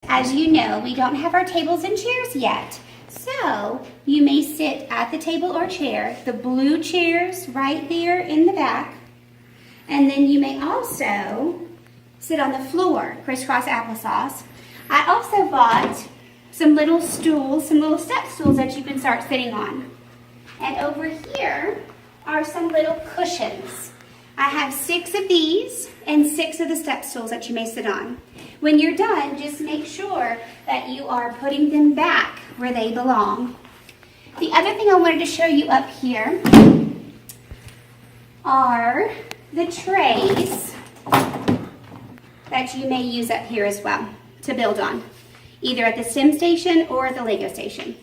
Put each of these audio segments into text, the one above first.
As you know, we don't have our tables and chairs yet. So you may sit at the table or chair, the blue chairs right there in the back. And then you may also sit on the floor, crisscross applesauce. I also bought some little stools, some little step stools that you can start sitting on. And over here are some little cushions. I have 6 of these and 6 of the step stools that you may sit on. When you're done, just make sure that you are putting them back where they belong. The other thing I wanted to show you up here are the trays that you may use up here as well to build on, either at the STEM station or the Lego station.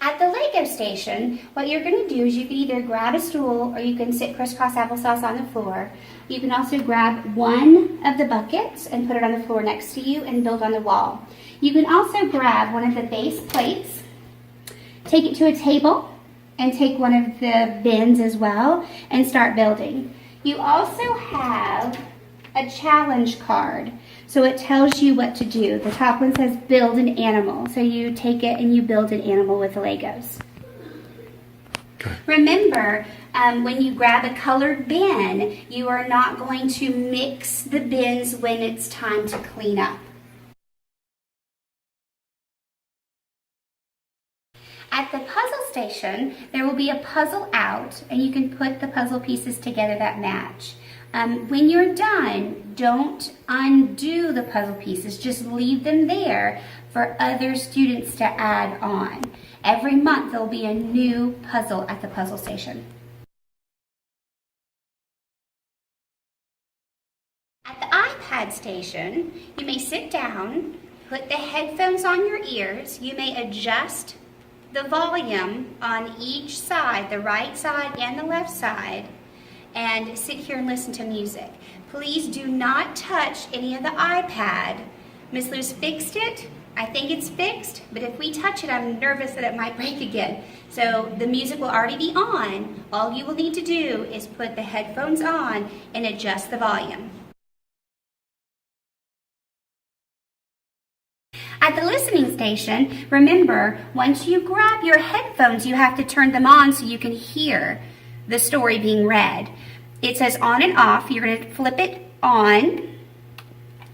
At the Lego station, what you're going to do is you can either grab a stool or you can sit crisscross applesauce on the floor. You can also grab one of the buckets and put it on the floor next to you and build on the wall. You can also grab one of the base plates, take it to a table, and take one of the bins as well and start building. You also have a challenge card. So it tells you what to do. The top one says build an animal. So you take it and you build an animal with the Legos. Okay. Remember, when you grab a colored bin, you are not going to mix the bins when it's time to clean up. At the puzzle station, there will be a puzzle out, and you can put the puzzle pieces together that match. When you're done, don't undo the puzzle pieces. Just leave them there for other students to add on. Every month, there will be a new puzzle at the puzzle station. At the iPad station, you may sit down, put the headphones on your ears. You may adjust the volume on each side, the right side and the left side, and sit here and listen to music. Please do not touch any of the iPad. Miss Luz fixed it. I think it's fixed, but if we touch it, I'm nervous that it might break again. So the music will already be on. All you will need to do is put the headphones on and adjust the volume. At the listening station, remember, once you grab your headphones, you have to turn them on so you can hear the story being read. It says on and off. You're going to flip it on,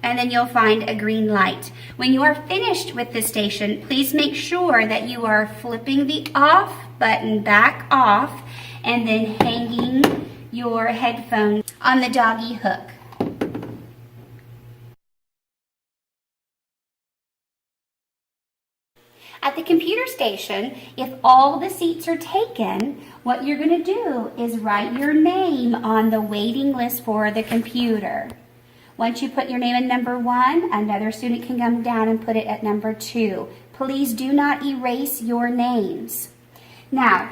and then you'll find a green light. When you are finished with the station, please make sure that you are flipping the off button back off and then hanging your headphones on the doggy hook. At the computer station, if all the seats are taken, what you're going to do is write your name on the waiting list for the computer. Once you put your name in number 1, another student can come down and put it at number 2. Please do not erase your names. Now,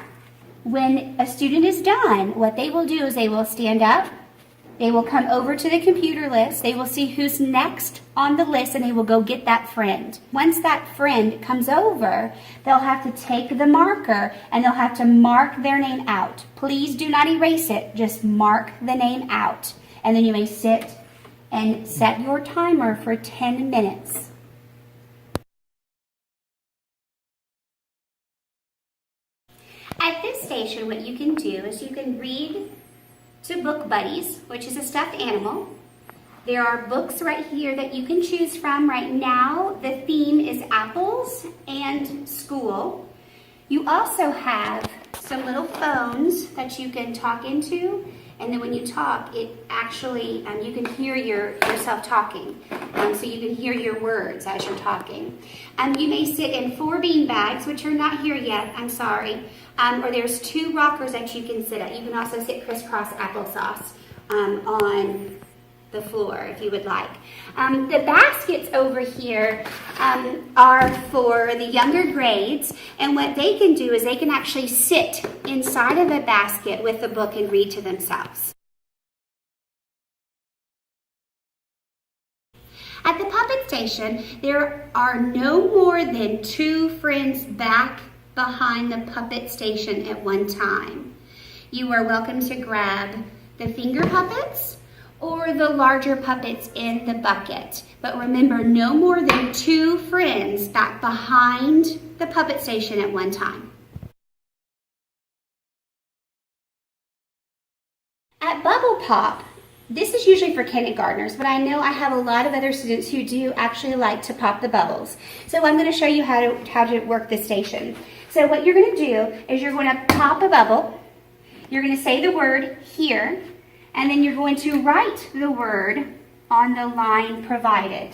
when a student is done, what they will do is they will stand up, they will come over to the computer list, they will see who's next on the list, and they will go get that friend. Once that friend comes over, they'll have to take the marker and they'll have to mark their name out. Please do not erase it, just mark the name out. And then you may sit and set your timer for 10 minutes. At this station, what you can do is you can read to Book Buddies, which is a stuffed animal. There are books right here that you can choose from. Right now, the theme is apples and school. You also have some little phones that you can talk into, and then when you talk, it actually, you can hear yourself talking. So you can hear your words as you're talking. You may sit in 4 bean bags, which are not here yet, I'm sorry. Or there's 2 rockers that you can sit at. You can also sit crisscross applesauce on the floor if you would like. The baskets over here are for the younger grades, and what they can do is they can actually sit inside of a basket with a book and read to themselves. At the puppet station, there are no more than 2 friends back behind the puppet station at one time. You are welcome to grab the finger puppets or the larger puppets in the bucket. But remember, no more than 2 friends back behind the puppet station at one time. At Bubble Pop, this is usually for kindergartners, but I know I have a lot of other students who do actually like to pop the bubbles. So I'm going to show you how to work this station. So what you're going to do is you're going to pop a bubble, you're going to say the word here, and then you're going to write the word on the line provided.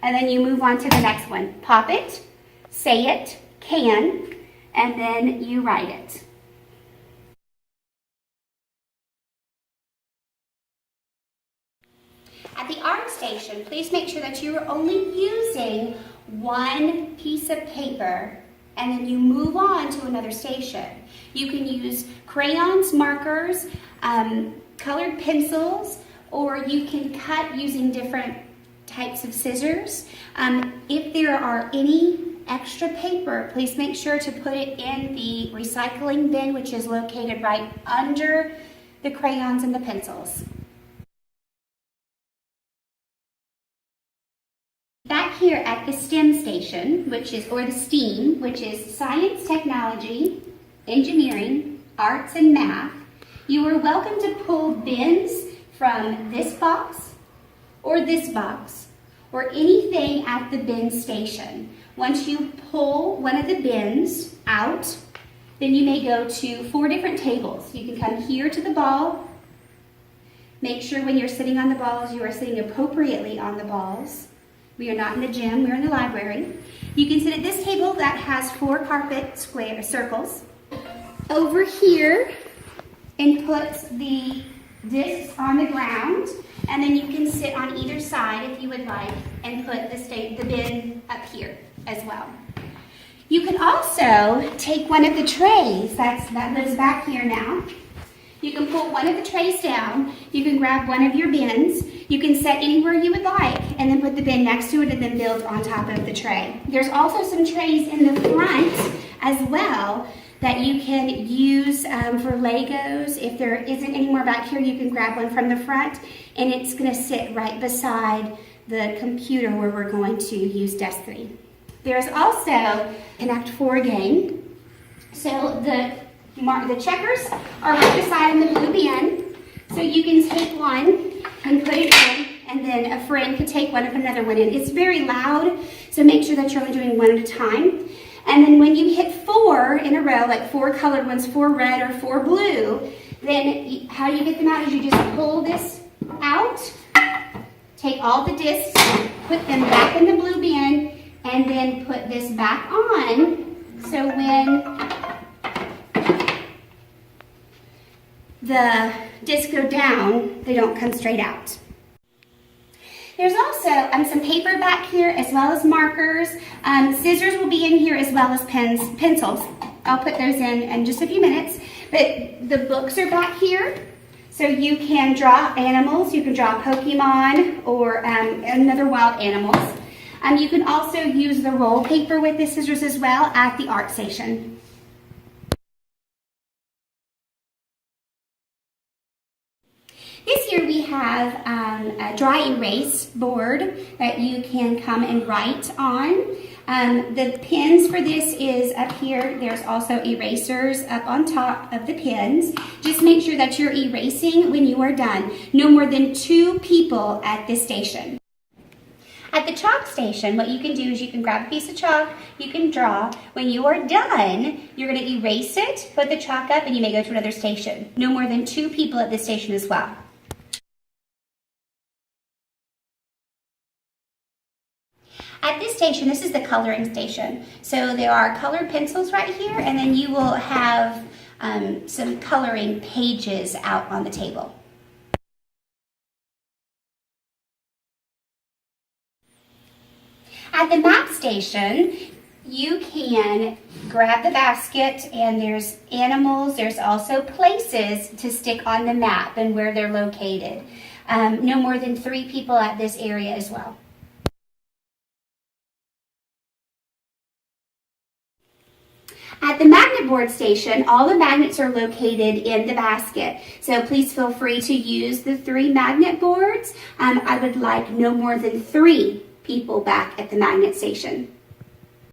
And then you move on to the next one. Pop it, say it, can, and then you write it. At the art station, please make sure that you are only using 1 piece of paper, and then you move on to another station. You can use crayons, markers, colored pencils, or you can cut using different types of scissors. If there are any extra paper, please make sure to put it in the recycling bin, which is located right under the crayons and the pencils. Back here at the STEM station, or the STEAM, which is Science, Technology, Engineering, Arts, and Math, you are welcome to pull bins from this box, or anything at the bin station. Once you pull one of the bins out, then you may go to 4 different tables. You can come here to the ball. Make sure when you're sitting on the balls, you are sitting appropriately on the balls. We are not in the gym, we're in the library. You can sit at this table that has 4 carpet circles. Over here, and put the discs on the ground, and then you can sit on either side if you would like, and put the bin up here as well. You can also take one of the trays that lives back here now. You can pull one of the trays down, you can grab one of your bins, you can set anywhere you would like, and then put the bin next to it and then build on top of the tray. There's also some trays in the front as well that you can use for Legos. If there isn't any more back here, you can grab one from the front, and it's going to sit right beside the computer where we're going to use Desk 3. There's also Connect 4 game. So the checkers are right beside in the blue bin, so you can take one and put it in, and then a friend could take one and another one in. It's very loud, so make sure that you're only doing one at a time. And then when you hit 4 in a row, like 4 colored ones, 4 red or 4 blue, then how you get them out is you just pull this out, take all the discs, put them back in the blue bin, and then put this back on, so when the discs go down, they don't come straight out. There's also some paper back here as well as markers. Scissors will be in here as well as pencils. I'll put those in just a few minutes. But the books are back here. So you can draw animals. You can draw Pokemon or another wild animals. You can also use the roll paper with the scissors as well at the art station. This year we have a dry erase board that you can come and write on. The pens for this is up here. There's also erasers up on top of the pens. Just make sure that you're erasing when you are done. No more than 2 people at this station. At the chalk station, what you can do is you can grab a piece of chalk, you can draw. When you are done, you're going to erase it, put the chalk up, and you may go to another station. No more than 2 people at this station as well. At this station, this is the coloring station. So there are colored pencils right here, and then you will have some coloring pages out on the table. At the map station, you can grab the basket, and there's animals, there's also places to stick on the map and where they're located. No more than 3 people at this area as well. At the magnet board station, all the magnets are located in the basket. So please feel free to use the 3 magnet boards. I would like no more than 3 people back at the magnet station.